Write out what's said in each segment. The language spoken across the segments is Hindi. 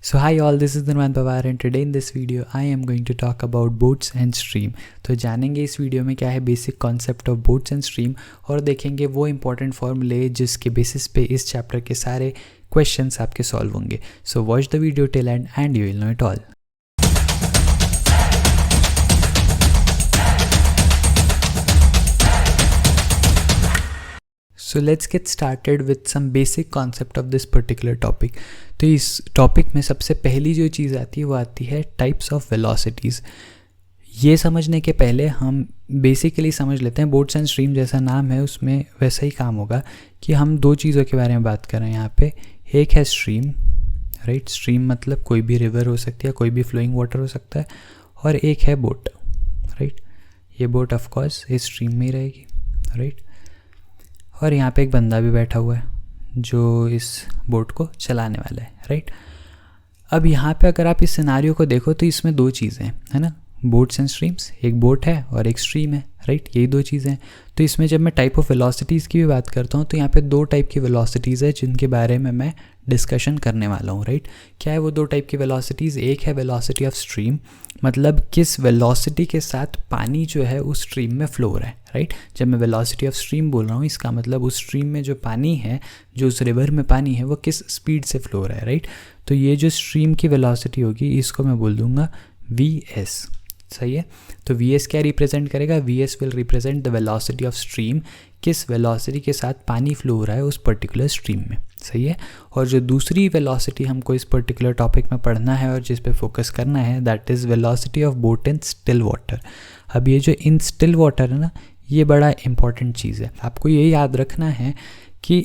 So hi all, this is Nirvan Pawar and today in this video I am going to talk about boats and stream। तो जानेंगे इस वीडियो में क्या है basic concept of boats and stream और देखेंगे वो इंपॉर्टेंट फॉर्मूले जिसके बेसिस पे इस चैप्टर के सारे क्वेश्चंस आपके सॉल्व होंगे। So watch the video till end you will know it all. So let's get started with some basic concept of this particular topic. तो इस टॉपिक में सबसे पहली जो चीज़ आती है वो आती है टाइप्स ऑफ वेलोसिटीज़। ये समझने के पहले हम बेसिकली समझ लेते हैं बोट्स एंड स्ट्रीम जैसा नाम है उसमें वैसा ही काम होगा कि हम दो चीज़ों के बारे में बात कर रहे हैं यहाँ पे। एक है स्ट्रीम, राइट। स्ट्रीम मतलब कोई भी रिवर हो सकती है, कोई भी फ्लोइंग वाटर हो सकता है। और एक है बोट, राइट। ये बोट ऑफ कोर्स इस स्ट्रीम में ही रहेगी, राइट। और यहाँ पे एक बंदा भी बैठा हुआ है जो इस बोट को चलाने वाला है, राइट। अब यहाँ पे अगर आप इस सिनारियो को देखो तो इसमें दो चीज़ें हैं, है ना, बोट्स एंड स्ट्रीम्स। एक बोट है और एक स्ट्रीम है, राइट। यही दो चीज़ें हैं। तो इसमें जब मैं टाइप ऑफ वेलोसिटीज़ की भी बात करता हूँ तो यहाँ पे दो टाइप की वेलोसिटीज़ है जिनके बारे में मैं डिस्कशन करने वाला हूँ, राइट। क्या है वो दो टाइप की वेलोसिटीज़? एक है वेलोसिटी ऑफ स्ट्रीम, मतलब किस वेलोसिटी के साथ पानी जो है उस स्ट्रीम में फ्लो हो रहा है, राइट। जब मैं वेलोसिटी ऑफ स्ट्रीम बोल रहा हूँ इसका मतलब उस स्ट्रीम में जो पानी है, जो उस रिवर में पानी है, वो किस स्पीड से फ्लो हो रहा है, राइट। तो ये जो स्ट्रीम की वेलोसिटी होगी इसको मैं बोल दूँगा वी.एस, सही है। तो वी.एस क्या रिप्रेजेंट करेगा? VS will represent the velocity of stream, किस वेलोसिटी के साथ पानी फ्लो हो रहा है उस पर्टिकुलर स्ट्रीम में, सही है। और जो दूसरी वेलोसिटी हमको इस पर्टिकुलर टॉपिक में पढ़ना है और जिस पे फोकस करना है that is velocity of boat in still water. अब ये जो इन स्टिल वाटर है ना, ये बड़ा इंपॉर्टेंट चीज़ है। आपको ये याद रखना है कि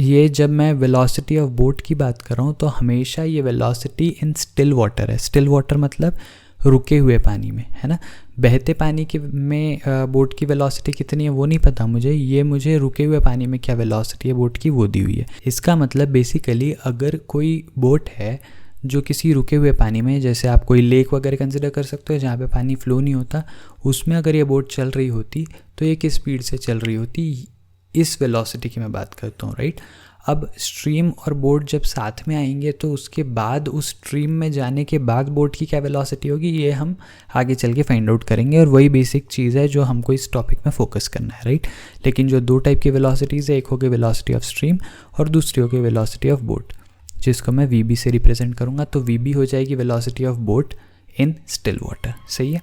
ये जब मैं वेलोसिटी ऑफ बोट की बात कर रहा हूँ तो हमेशा ये वेलोसिटी इन स्टिल वाटर है। स्टिल वाटर मतलब रुके हुए पानी में, है ना। बहते पानी के में बोट की वेलोसिटी कितनी है वो नहीं पता मुझे रुके हुए पानी में क्या वेलोसिटी है बोट की वो दी हुई है। इसका मतलब बेसिकली अगर कोई बोट है जो किसी रुके हुए पानी में, जैसे आप कोई लेक वगैरह कंसिडर कर सकते हो जहाँ पे पानी फ्लो नहीं होता, उसमें अगर ये बोट चल रही होती तो ये किस स्पीड से चल रही होती, इस वेलोसिटी की मैं बात करता हूँ, राइट। अब स्ट्रीम और बोट जब साथ में आएंगे तो उसके बाद उस स्ट्रीम में जाने के बाद बोट की क्या वेलोसिटी होगी ये हम आगे चल के फाइंड आउट करेंगे और वही बेसिक चीज़ है जो हमको इस टॉपिक में फोकस करना है, राइट। लेकिन जो दो टाइप की वेलोसिटीज़ है, एक हो गई वेलोसिटी ऑफ स्ट्रीम और दूसरी हो गई वेलोसिटी ऑफ बोट, जिसको मैं वी.बी से रिप्रेजेंट करूँगा। तो वी.बी हो जाएगी velocity of boat in still water, सही है।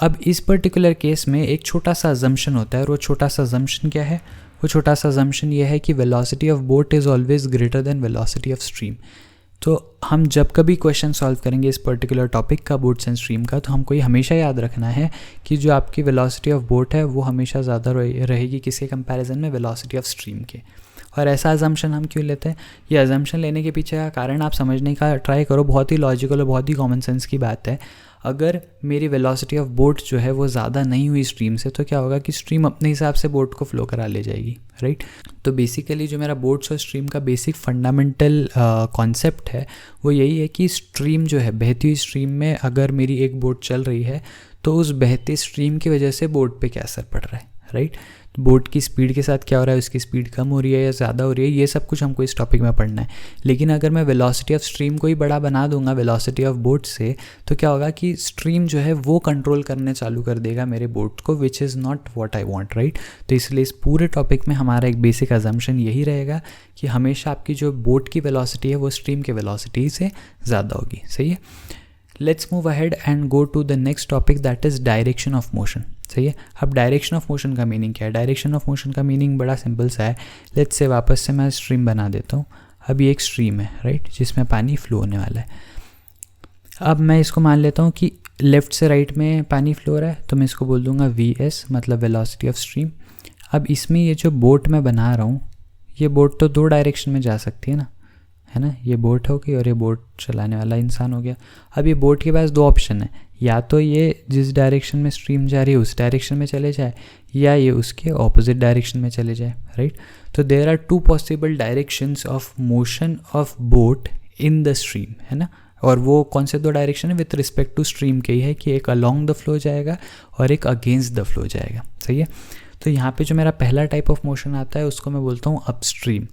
अब इस पर्टिकुलर केस में एक छोटा सा अजम्पशन होता है और वो छोटा सा अजम्पशन क्या है? वो छोटा सा अजम्पशन ये है कि velocity of boat is always greater than velocity of stream. तो हम जब कभी क्वेश्चन सॉल्व करेंगे इस पर्टिकुलर टॉपिक का, बोट्स एंड स्ट्रीम का, तो हमको ये हमेशा याद रखना है कि जो आपकी वेलोसिटी ऑफ बोट है वो हमेशा ज़्यादा रहेगी किसके कंपैरिजन में? वेलोसिटी ऑफ स्ट्रीम के। और ऐसा अजम्पशन हम क्यों लेते हैं? ये अजम्पशन लेने के पीछे का कारण आप समझने का ट्राई करो, बहुत ही लॉजिकल और बहुत ही कॉमन सेंस की बात है। अगर मेरी वेलोसिटी ऑफ बोट जो है वो ज़्यादा नहीं हुई स्ट्रीम से तो क्या होगा कि स्ट्रीम अपने हिसाब से बोट को फ्लो करा ले जाएगी, राइट। तो बेसिकली जो मेरा बोट्स और स्ट्रीम का बेसिक फंडामेंटल कॉन्सेप्ट है वो यही है कि स्ट्रीम जो है, बहती हुई स्ट्रीम में अगर मेरी एक बोट चल रही है तो उस बहते स्ट्रीम की वजह से बोट पे क्या असर पड़ रहा है, राइट। बोट की स्पीड के साथ क्या हो रहा है, उसकी स्पीड कम हो रही है या ज़्यादा हो रही है, ये सब कुछ हमको इस टॉपिक में पढ़ना है। लेकिन अगर मैं वेलोसिटी ऑफ स्ट्रीम को ही बड़ा बना दूंगा वेलोसिटी ऑफ बोट से तो क्या होगा कि स्ट्रीम जो है वो कंट्रोल करने चालू कर देगा मेरे बोट को, which is not what I want, right. तो इसलिए इस पूरे टॉपिक में हमारा एक बेसिक अजम्पशन यही रहेगा कि हमेशा आपकी जो बोट की वेलोसिटी है वो स्ट्रीम के वेलोसिटी से ज़्यादा होगी, सही है। Let's move ahead and go to the next topic that is direction of motion, सही है। अब डायरेक्शन ऑफ मोशन का मीनिंग क्या है? डायरेक्शन ऑफ मोशन का मीनिंग बड़ा सिंपल सा है। लेट्स से वापस से मैं स्ट्रीम बना देता हूँ। अब ये एक स्ट्रीम है, राइट, जिसमें पानी फ्लो होने वाला है। अब मैं इसको मान लेता हूँ कि लेफ़्ट से राइट में पानी फ्लो हो रहा है तो मैं इसको बोल दूँगा वी.एस, मतलब वेलोसिटी ऑफ स्ट्रीम। अब इसमें ये जो बोट मैं बना रहा हूँ ये बोट तो दो डायरेक्शन में जा सकती है ना, है ना। ये बोट हो गई और ये बोट चलाने वाला इंसान हो गया। अब ये बोट के पास दो ऑप्शन है, या तो ये जिस डायरेक्शन में स्ट्रीम जा रही है उस डायरेक्शन में चले जाए या ये उसके ऑपोजिट डायरेक्शन में चले जाए, राइट। तो there are two possible directions of motion of boat in the stream, है ना। और वो कौन से दो डायरेक्शन है विथ रिस्पेक्ट टू स्ट्रीम के ही है कि एक अलॉन्ग द फ्लो जाएगा और एक अगेंस्ट द फ्लो जाएगा, सही है। तो यहाँ पे जो मेरा पहला टाइप ऑफ मोशन आता है उसको मैं बोलता हूँ अपस्ट्रीम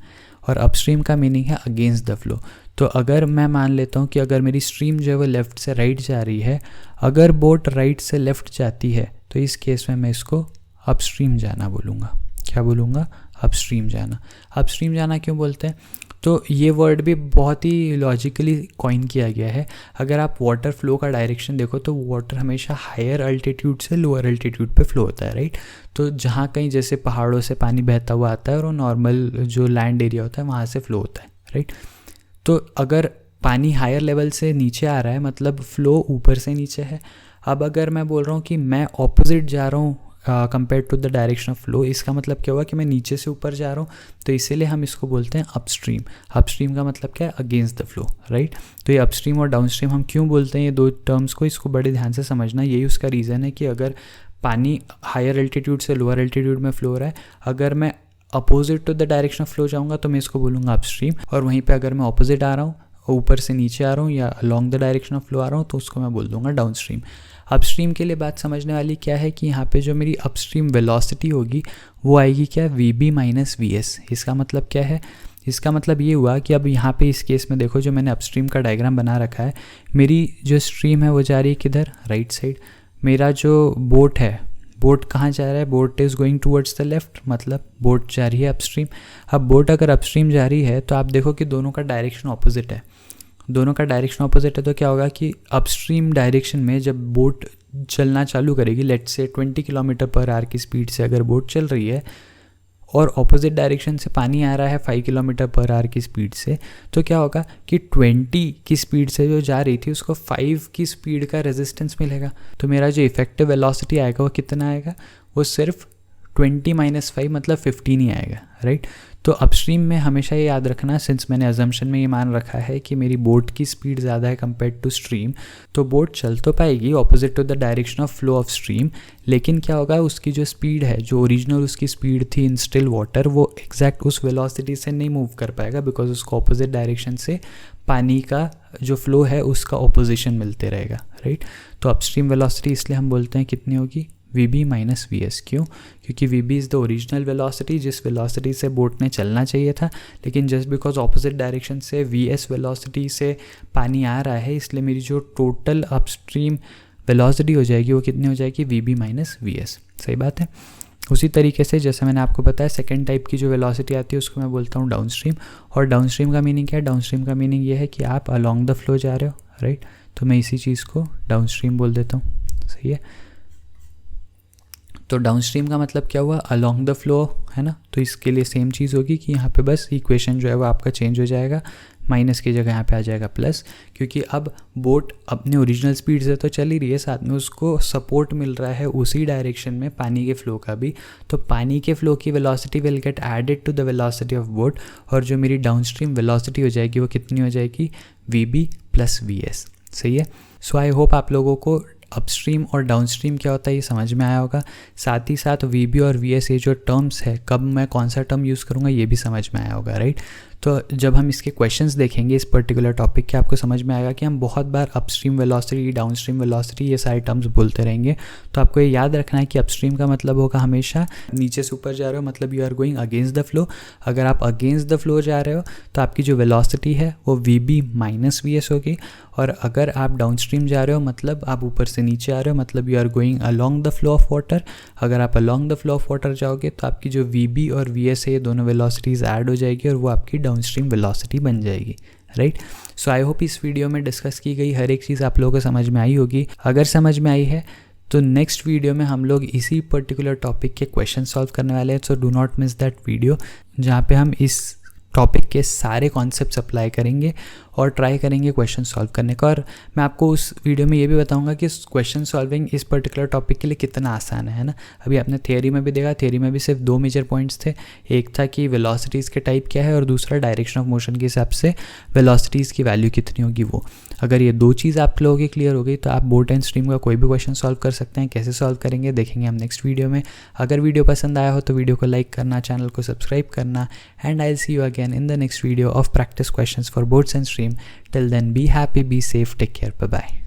और अपस्ट्रीम का मीनिंग है अगेंस्ट द फ्लो। तो अगर मैं मान लेता हूँ कि अगर मेरी स्ट्रीम जो है वो लेफ़्ट से राइट जा रही है, अगर बोट राइट से लेफ़्ट जाती है तो इस केस में मैं इसको अपस्ट्रीम जाना बोलूँगा। क्या बोलूँगा? अपस्ट्रीम जाना। अपस्ट्रीम जाना क्यों बोलते हैं? तो ये वर्ड भी बहुत ही लॉजिकली कॉइन किया गया है। अगर आप वाटर फ्लो का डायरेक्शन देखो तो वाटर हमेशा हायर अल्टीट्यूड से लोअर अल्टीट्यूड पे फ्लो होता है, राइट। तो जहाँ कहीं जैसे पहाड़ों से पानी बहता हुआ आता है और वो नॉर्मल जो लैंड एरिया होता है वहाँ से फ्लो होता है, राइट। तो अगर पानी हायर लेवल से नीचे आ रहा है मतलब फ्लो ऊपर से नीचे है। अब अगर मैं बोल रहा हूँ कि मैं ऑपोजिट जा रहा हूँ compare to the direction of flow, इसका मतलब क्या हुआ कि मैं नीचे से ऊपर जा रहा हूँ, तो इसीलिए हम इसको बोलते हैं अपस्ट्रीम। अपस्ट्रीम का मतलब क्या है? Against the flow, right. तो ये अपस्ट्रीम और डाउनस्ट्रीम हम क्यों बोलते हैं ये दो टर्म्स को, इसको बड़े ध्यान से समझना। यही उसका रीज़न है कि अगर पानी हायर अल्टीट्यूड से लोअर अल्टीट्यूड में फ्लो हो रहा है, अगर मैं opposite to the direction of flow जाऊँगा तो मैं इसको बोलूँगा अपस्ट्रीम, और वहीं पर अगर मैं ऑपोजिट आ रहा हूँ, ऊपर से नीचे आ रहा हूँ या along the direction of flow आ रहा हूँ, तो उसको मैं बोल दूँगा डाउनस्ट्रीम। अपस्ट्रीम के लिए बात समझने वाली क्या है कि यहाँ पे जो मेरी अपस्ट्रीम वेलोसिटी होगी वो आएगी क्या? VB minus VS। इसका मतलब क्या है? इसका मतलब ये हुआ कि अब यहाँ पे इस केस में देखो जो मैंने अपस्ट्रीम का डायग्राम बना रखा है, मेरी जो स्ट्रीम है वो जा रही है किधर? Right side. मेरा जो बोट है, बोट कहाँ जा रहा है? Boat is going towards the left, मतलब बोट जा रही है अपस्ट्रीम। अब बोट अगर अपस्ट्रीम जा रही है तो आप देखो कि दोनों का डायरेक्शन ऑपोजिट है। दोनों का डायरेक्शन ऑपोजिट है तो क्या होगा कि अपस्ट्रीम डायरेक्शन में जब बोट चलना चालू करेगी, let's say 20 kilometre per hour की स्पीड से अगर बोट चल रही है और ऑपोजिट डायरेक्शन से पानी आ रहा है 5 किलोमीटर पर आवर की स्पीड से, तो क्या होगा कि 20 की स्पीड से जो जा रही थी उसको 5 की स्पीड का रेजिस्टेंस मिलेगा। तो मेरा जो इफेक्टिव वेलोसिटी आएगा वो कितना आएगा? वो सिर्फ 20 माइनस 5 मतलब 15 ही आएगा, राइट। तो अपस्ट्रीम में हमेशा ये याद रखना, सिंस मैंने अजम्पशन में ये मान रखा है कि मेरी बोट की स्पीड ज़्यादा है कंपेयर टू स्ट्रीम, तो बोट चल तो पाएगी opposite to the direction of flow of stream, लेकिन क्या होगा उसकी जो स्पीड है, जो ओरिजिनल उसकी स्पीड थी इन स्टिल वाटर, वो एग्जैक्ट उस वेलोसिटी से नहीं मूव कर पाएगा बिकॉज उसको ऑपोजिट डायरेक्शन से पानी का जो फ्लो है उसका ऑपोजिशन मिलते रहेगा, राइट। तो अपस्ट्रीम वेलोसिटी इसलिए हम बोलते हैं कितनी होगी? VB minus VS। क्यों? क्योंकि VB is the original velocity जिस वेलोसिटी से बोट ने चलना चाहिए था, लेकिन जस्ट बिकॉज ऑपोजिट डायरेक्शन से VS वेलोसिटी से पानी आ रहा है, इसलिए मेरी जो टोटल अपस्ट्रीम वेलोसिटी हो जाएगी वो कितनी हो जाएगी? VB minus VS। सही बात है। उसी तरीके से जैसे मैंने आपको बताया सेकेंड टाइप की जो वेलोसिटी आती है उसको मैं बोलता हूँ डाउनस्ट्रीम। और डाउनस्ट्रीम का मीनिंग क्या है? डाउनस्ट्रीम का मीनिंग ये है कि आप अलॉन्ग द फ्लो जा रहे हो, राइट। तो मैं इसी चीज़ को डाउनस्ट्रीम बोल देता हूँ, सही है। तो डाउनस्ट्रीम का मतलब क्या हुआ? अलॉन्ग द फ्लो, है ना। तो इसके लिए सेम चीज़ होगी कि यहाँ पे बस इक्वेशन जो है वो आपका चेंज हो जाएगा, माइनस की जगह यहाँ पे आ जाएगा प्लस, क्योंकि अब बोट अपने ओरिजिनल स्पीड से तो चल ही रही है, साथ में उसको सपोर्ट मिल रहा है उसी डायरेक्शन में पानी के फ्लो का भी। तो पानी के फ्लो की velocity will get added to the velocity of boat, और जो मेरी डाउनस्ट्रीम वेलोसिटी हो जाएगी वो कितनी हो जाएगी? VB plus VS। सही है। सो आई होप आप लोगों को अपस्ट्रीम और डाउनस्ट्रीम क्या होता है ये समझ में आया होगा। साथ ही साथ VB और VS ये जो टर्म्स है, कब मैं कौन सा टर्म यूज़ करूँगा ये भी समझ में आया होगा, राइट। तो जब हम इसके क्वेश्चंस देखेंगे इस पर्टिकुलर टॉपिक के, आपको समझ में आएगा कि हम बहुत बार अपस्ट्रीम वेलोसिटी, डाउनस्ट्रीम वेलोसिटी ये सारे टर्म्स बोलते रहेंगे। तो आपको ये याद रखना है कि अपस्ट्रीम का मतलब होगा हमेशा नीचे से ऊपर जा रहे हो, मतलब you are going against the flow. अगर आप अगेंस्ट द फ्लो जा रहे हो तो आपकी जो वेलोसिटी है वो VB माइनस VS होगी, और अगर आप डाउनस्ट्रीम जा रहे हो मतलब आप ऊपर से नीचे आ रहे हो, मतलब you are going along the flow of water. अगर आप along the flow of water जाओगे तो आपकी जो VB और VS है ये दोनों वेलोसिटीज़ ऐड हो जाएगी और वो आपकी डाउनस्ट्रीम वेलोसिटी बन जाएगी, राइट। सो आई होप इस वीडियो में डिस्कस की गई हर एक चीज़ आप लोगों को समझ में आई होगी। अगर समझ में आई है तो नेक्स्ट वीडियो में हम लोग इसी पर्टिकुलर टॉपिक के क्वेश्चन सॉल्व करने वाले हैं। So do not miss that video, जहाँ पे हम इस टॉपिक के सारे कॉन्सेप्ट्स अप्लाई करेंगे और ट्राई करेंगे क्वेश्चन सॉल्व करने का। और मैं आपको उस वीडियो में ये भी बताऊंगा कि क्वेश्चन सॉल्विंग इस पर्टिकुलर टॉपिक के लिए कितना आसान है ना। अभी आपने थियरी में भी देखा, थियरी में भी सिर्फ 2 मेजर पॉइंट्स थे। एक था कि वेलोसिटीज़ के टाइप क्या है, और दूसरा डायरेक्शन ऑफ मोशन के हिसाब से वेलोसिटीज़ की वैल्यू कितनी होगी वो। अगर ये 2 चीज़ आप लोगों की क्लियर हो गई तो आप बोट एंड स्ट्रीम का कोई भी क्वेश्चन सॉल्व कर सकते हैं। कैसे सॉल्व करेंगे देखेंगे हम नेक्स्ट वीडियो में। अगर वीडियो पसंद आया हो तो वीडियो को लाइक करना, चैनल को सब्सक्राइब करना, and I will see you again in the next video of practice questions for boats and stream. Till then, be happy, be safe, take care, bye bye.